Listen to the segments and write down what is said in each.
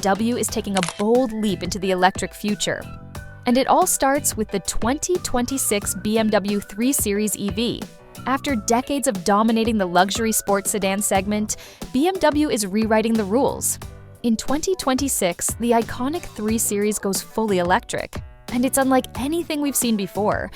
BMW is taking a bold leap into the electric future. And it all starts with the 2026 BMW 3 Series EV. After decades of dominating the luxury sports sedan segment, BMW is rewriting the rules. In 2026, the iconic 3 Series goes fully electric, and it's unlike anything we've seen before.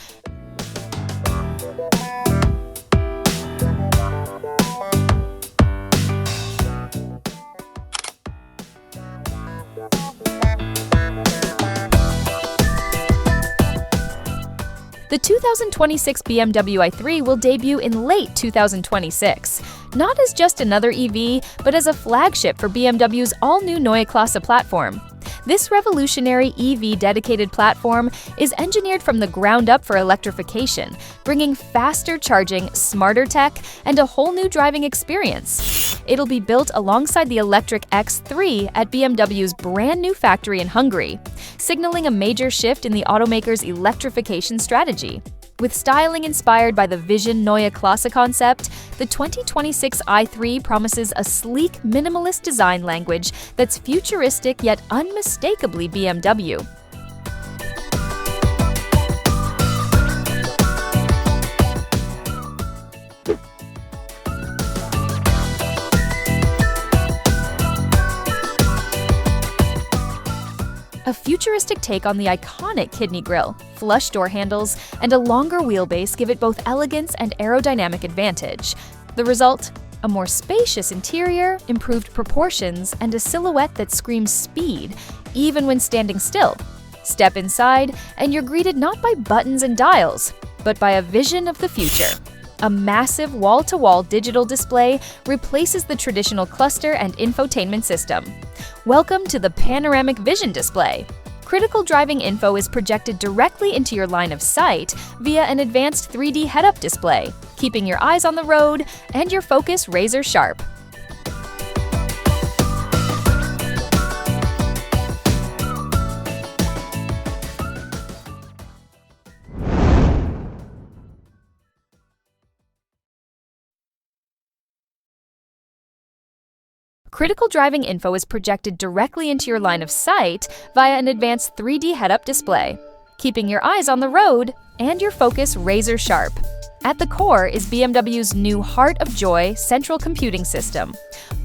The 2026 BMW i3 will debut in late 2026, not as just another EV, but as a flagship for BMW's all-new Neue Klasse platform. This revolutionary EV-dedicated platform is engineered from the ground up for electrification, bringing faster charging, smarter tech, and a whole new driving experience. It'll be built alongside the electric X3 at BMW's brand new factory in Hungary, signaling a major shift in the automaker's electrification strategy. With styling inspired by the Vision Neue Klasse concept, the 2026 i3 promises a sleek, minimalist design language that's futuristic yet unmistakably BMW. A futuristic take on the iconic kidney grille, flush door handles, and a longer wheelbase give it both elegance and aerodynamic advantage. The result? A more spacious interior, improved proportions, and a silhouette that screams speed, even when standing still. Step inside, and you're greeted not by buttons and dials, but by a vision of the future. A massive wall-to-wall digital display replaces the traditional cluster and infotainment system. Welcome to the Panoramic Vision Display. Critical driving info is projected directly into your line of sight via an advanced 3D head-up display, keeping your eyes on the road and your focus razor-sharp. Critical driving info is projected directly into your line of sight via an advanced 3D head-up display, keeping your eyes on the road and your focus razor-sharp. At the core is BMW's new Heart of Joy central computing system.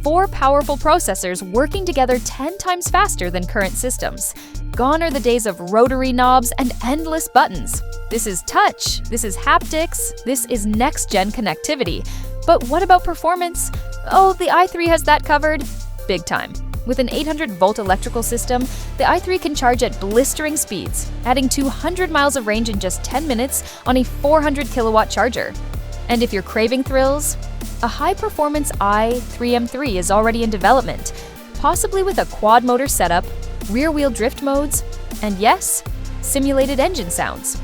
4 powerful processors working together 10 times faster than current systems. Gone are the days of rotary knobs and endless buttons. This is touch, this is haptics, this is next-gen connectivity. But what about performance? Oh, the i3 has that covered? Big time. With an 800-volt electrical system, the i3 can charge at blistering speeds, adding 200 miles of range in just 10 minutes on a 400-kilowatt charger. And if you're craving thrills, a high-performance i3M3 is already in development, possibly with a quad-motor setup, rear-wheel drift modes, and yes, simulated engine sounds.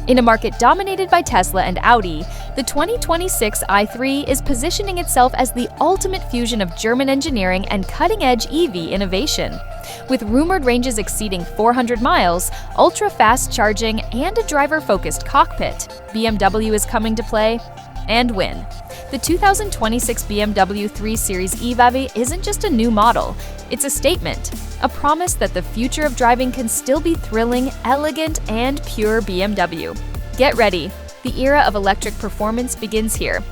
In a market dominated by Tesla and Audi, the 2026 i3 is positioning itself as the ultimate fusion of German engineering and cutting-edge EV innovation. With rumored ranges exceeding 400 miles, ultra-fast charging, and a driver-focused cockpit, BMW is coming to play and win. The 2026 BMW 3 Series EVAV isn't just a new model, it's a statement, a promise that the future of driving can still be thrilling, elegant, and pure BMW. Get ready, the era of electric performance begins here.